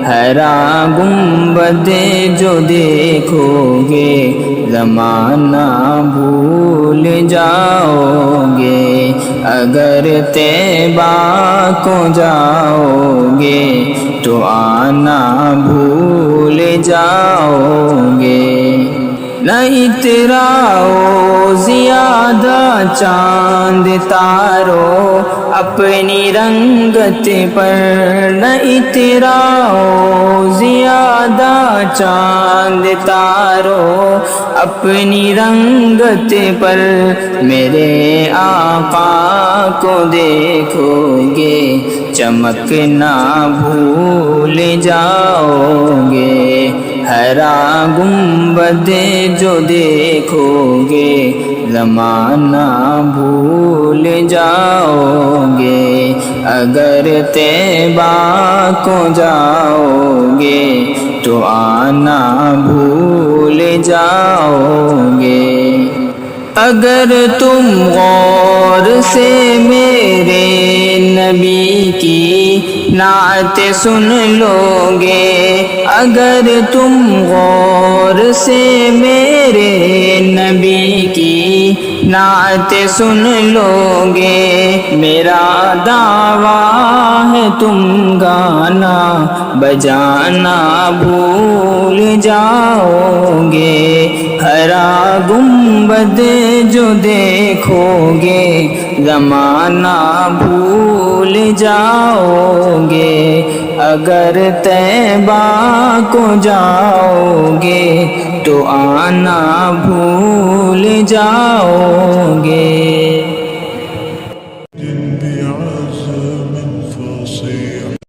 ہرا گنبد جو دیکھو گے زمانہ بھول جاؤ گے، اگر طیبہ کو جاؤ گے تو آنا بھول جاؤ گے۔ نہ اتراؤ زیادہ چاند تارو اپنی رنگت پر، نہ اتراؤ زیادہ چاند تارو اپنی رنگت پر، میرے آقا کو دیکھو گے چمکنا بھول جاؤ گے، ہرا گنبد جو دیکھو گے زمانہ بھول جاؤ گے، اگر طیبہ کو جاؤ گے تو آنا بھول جاؤ گے۔ اگر تم غور سے میرے نبی کی نعت سن لو گے، اگر تم غور سے میرے نبی کی نعت سن لو گے، میرا دعویٰ ہے تم گانا بجانا بھول جاؤ گے، ہرا گنبد جو دیکھو گے زمانہ بھول جاؤ گے، اگر طیبہ کو جاؤ گے تو آنا بھول جاؤ گے۔